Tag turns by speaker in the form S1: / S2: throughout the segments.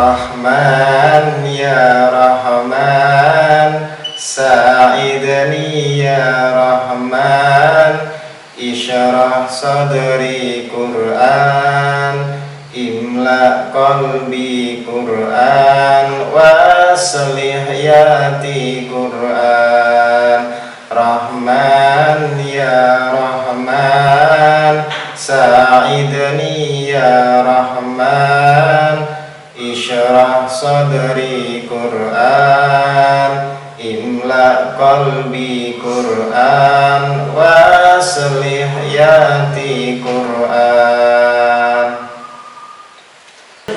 S1: Rahman ya Rahman, sa'idni ya Rahman, Isyrah sadri Qur'an, imla qalbi Qur'an, waslih yati Qur'an. Rahman ya Rahman, sa'idni ya Rahman, Isyrah sadri Qur'an, imla qalbi Qur'an, waslih yati Qur'an.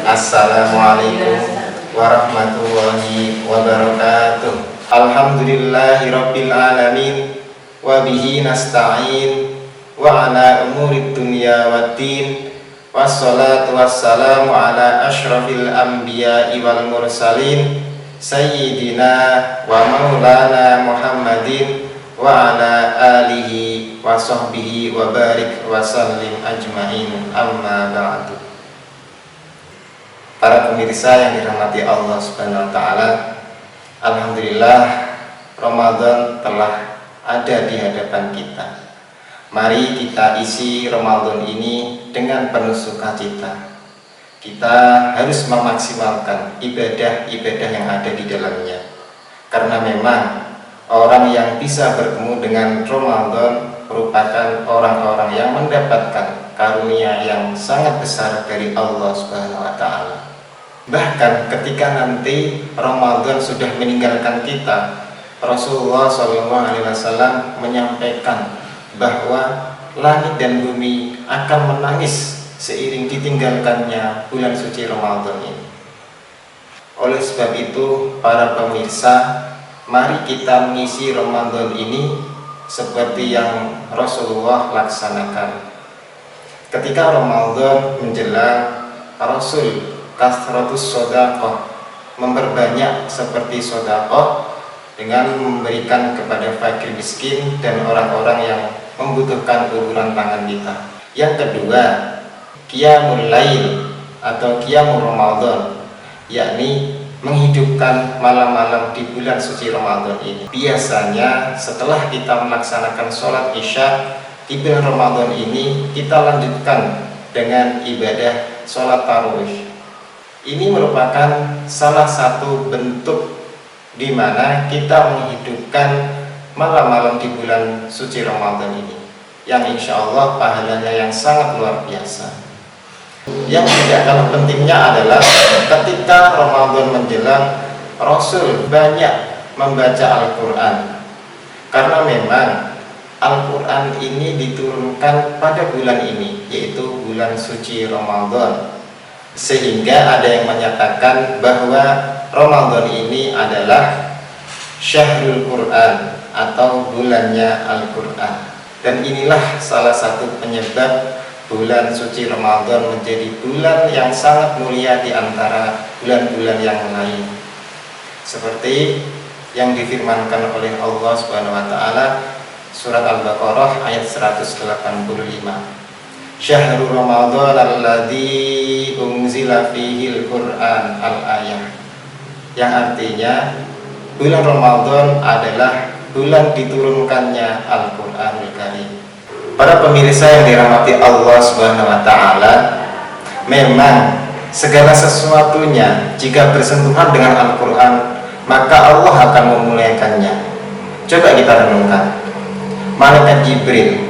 S1: Assalamualaikum warahmatullahi wabarakatuh. Alhamdulillahi rabbil alamin, wa bihi nasta'in, wa ala umurid dunya waddin, wassalatu wassalamu ala asyrafil anbiya'i wal mursalin, sayyidina wa maulana Muhammadin wa ala alihi wa sahbihi wa barik wa sallim ajma'in, amma ba'du. Para pemirsa yang dirahmati Allah Subhanahu wa taala, alhamdulillah Ramadan telah ada di hadapan kita. Mari kita isi Ramadan ini dengan penuh sukacita. Kita harus memaksimalkan ibadah-ibadah yang ada di dalamnya. Karena memang orang yang bisa bertemu dengan Ramadan merupakan orang-orang yang mendapatkan karunia yang sangat besar dari Allah Subhanahu wa taala. Bahkan ketika nanti Ramadan sudah meninggalkan kita, Rasulullah SAW menyampaikan bahwa langit dan bumi akan menangis seiring ditinggalkannya bulan suci Ramadan ini. Oleh sebab itu, para pemirsa, mari kita mengisi Ramadan ini seperti yang Rasulullah laksanakan. Ketika Ramadan menjelang, Rasul kasratus sodaqoh, memperbanyak seperti sodaqoh dengan memberikan kepada fakir miskin dan orang-orang yang membutuhkan uluran tangan kita. Yang kedua, qiyamul lail atau qiyamul Ramadan, yakni menghidupkan malam-malam di bulan suci Ramadan ini. Biasanya setelah kita melaksanakan sholat isya di bulan Ramadan ini, kita lanjutkan dengan ibadah sholat tarawih. Ini merupakan salah satu bentuk di mana kita menghidupkan malam-malam di bulan suci Ramadan ini, yang insya Allah pahalanya yang sangat luar biasa. Yang tidak kalah pentingnya adalah ketika Ramadan menjelang, Rasul banyak membaca Al-Quran. Karena memang Al-Quran ini diturunkan pada bulan ini, yaitu bulan suci Ramadan. Sehingga ada yang menyatakan bahwa Ramadan ini adalah Syahrul Quran atau bulannya Al-Quran. Dan inilah salah satu penyebab bulan suci Ramadan menjadi bulan yang sangat mulia di antara bulan-bulan yang lain. Seperti yang difirmankan oleh Allah Subhanahu wa taala surat Al-Baqarah ayat 185. Syahrul Ramadan alladzi unzila fihil Qur'an al-ayah, yang artinya bulan Ramadan adalah bulan diturunkannya Al-Qur'anul Karim. Para pemirsa yang dirahmati Allah Subhanahu wa taala, memang segala sesuatunya jika bersentuhan dengan Al-Qur'an, maka Allah akan memuliakannya. Coba kita renungkan. Malaikat Jibril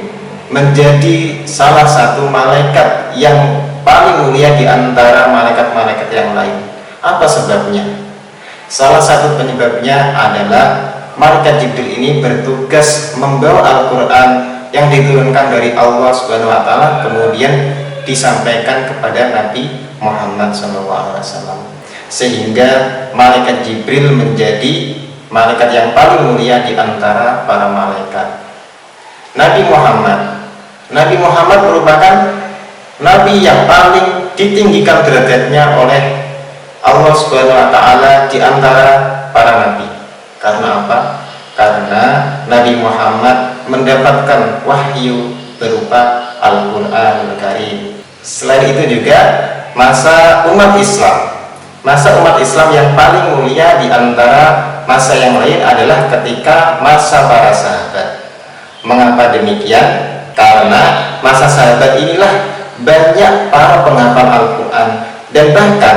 S1: menjadi salah satu malaikat yang paling mulia di antara malaikat-malaikat yang lain. Apa sebabnya? Salah satu penyebabnya adalah malaikat Jibril ini bertugas membawa Al-Quran yang diturunkan dari Allah Subhanahu wa taala kemudian disampaikan kepada Nabi Muhammad SAW. Sehingga malaikat Jibril menjadi malaikat yang paling mulia di antara para malaikat. Nabi Muhammad merupakan Nabi yang paling ditinggikan derajatnya oleh Allah Subhanahu wa taala di antara para nabi. Karena apa? Karena Nabi Muhammad mendapatkan wahyu berupa Al-Qur'anul Karim. Selain itu juga masa umat Islam Masa umat Islam yang paling mulia di antara masa yang lain adalah ketika masa para sahabat. Mengapa demikian? Karena masa sahabat inilah banyak para penghafal Al-Quran, dan bahkan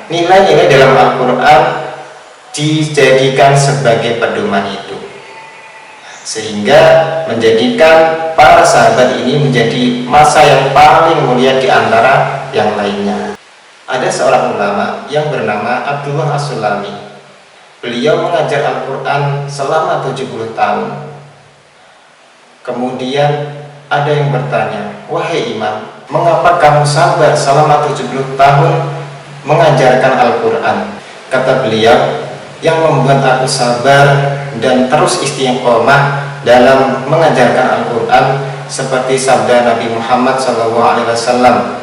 S1: nilai-nilai dalam Al-Quran dijadikan sebagai pedoman hidup, sehingga menjadikan para sahabat ini menjadi masa yang paling mulia di antara yang lainnya. Ada seorang ulama yang bernama Abdullah As-Sulami. Beliau mengajar Al-Quran selama 70 tahun. Kemudian ada yang bertanya, "Wahai imam, mengapa kamu sabar selama 70 tahun mengajarkan Al-Quran?" Kata beliau, "Yang membuat aku sabar dan terus istiqomah dalam mengajarkan Al-Quran seperti sabda Nabi Muhammad SAW,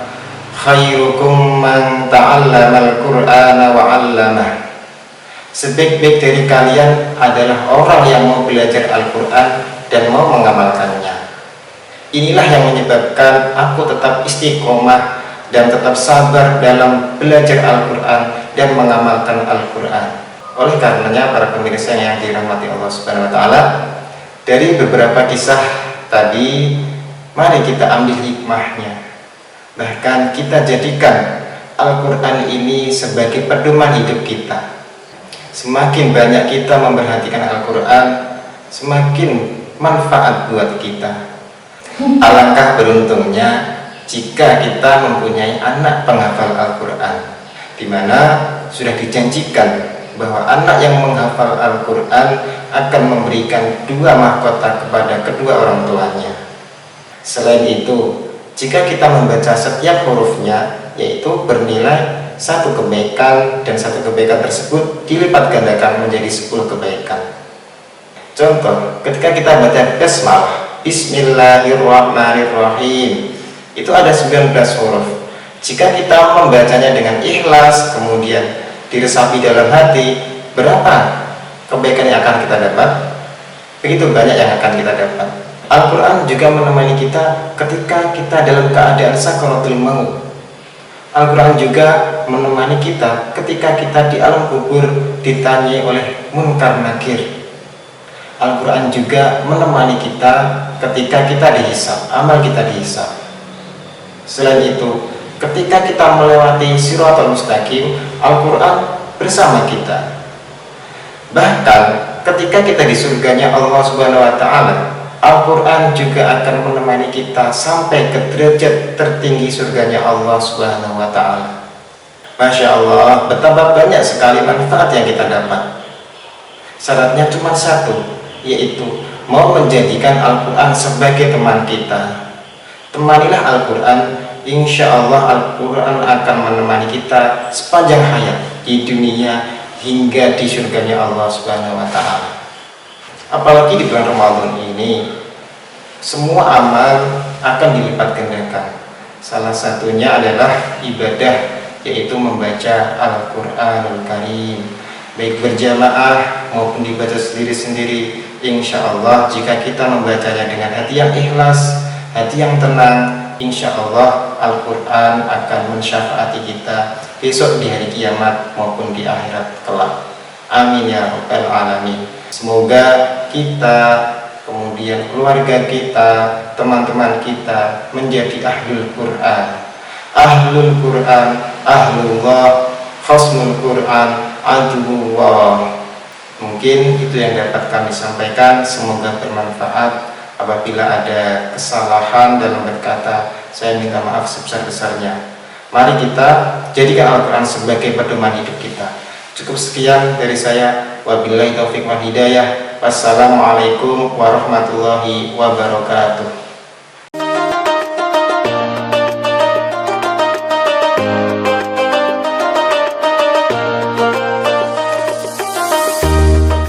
S1: khairukum man ta'allamal Qur'ana wa 'allamah." Sebaik-baik dari kalian adalah orang yang mau belajar Al-Quran dan mau mengamalkannya. Inilah yang menyebabkan aku tetap istiqomah dan tetap sabar dalam belajar Al-Quran dan mengamalkan Al-Quran. Oleh karenanya, para pemirsa yang dirahmati Allah Subhanahu wa Ta'ala, dari beberapa kisah tadi, mari kita ambil hikmahnya. Bahkan kita jadikan Al-Quran ini sebagai pedoman hidup kita. Semakin banyak kita memperhatikan Al-Quran, semakin manfaat buat kita. Alangkah beruntungnya jika kita mempunyai anak penghafal Al-Quran, di mana sudah dijanjikan bahwa anak yang menghafal Al-Quran akan memberikan 2 mahkota kepada kedua orang tuanya. Selain itu, jika kita membaca setiap hurufnya, yaitu bernilai 1 kebaikan, dan 1 kebaikan tersebut dilipat gandakan menjadi 10 kebaikan. Contoh, ketika kita baca basmalah, Bismillahirrahmanirrahim, itu ada 19 huruf. Jika kita membacanya dengan ikhlas, kemudian diresapi dalam hati, berapa kebaikan yang akan kita dapat? Begitu banyak yang akan kita dapat. Al-Quran juga menemani kita ketika kita dalam keadaan sakaratul maut. Al-Quran juga menemani kita ketika kita di alam kubur ditanyai oleh munkar nakir. Al-Quran juga menemani kita ketika kita dihisab, amal kita dihisab. Selain itu, ketika kita melewati Shiratal Mustaqim, Al-Quran bersama kita. Bahkan ketika kita di surganya Allah Subhanahu wa Ta'ala, Al-Quran juga akan menemani kita sampai ke derajat tertinggi surganya Allah Subhanahu wa Ta'ala. Masya Allah, betapa banyak sekali manfaat yang kita dapat. Syaratnya cuma satu, yaitu mau menjadikan Al-Quran sebagai teman kita. Temanilah Al-Quran, insya Allah Al-Quran akan menemani kita sepanjang hayat di dunia hingga di surganya Allah Subhanahu wa Ta'ala. Apalagi di bulan Ramadan ini, semua amal akan dilipat gandakan. Salah satunya adalah ibadah, yaitu membaca Al-Quranul Karim, baik berjamaah maupun dibaca sendiri-sendiri. Insya Allah jika kita membacanya dengan hati yang ikhlas, hati yang tenang, insya Allah Al-Quran akan mensyafaati kita besok di hari kiamat maupun di akhirat kelak. Amin ya rabbal alamin. Semoga kita, kemudian keluarga kita, teman-teman kita menjadi ahlul Quran. Ahlul Quran, ahlullah, khasmul Quran, aduwullah. Mungkin itu yang dapat kami sampaikan. Semoga bermanfaat. Apabila ada kesalahan dalam berkata, saya minta maaf sebesar-besarnya. Mari kita jadikan Al-Quran sebagai pedoman hidup kita. Cukup sekian dari saya. Wabillahi taufiq wal hidayah. Wassalamualaikum warahmatullahi wabarakatuh.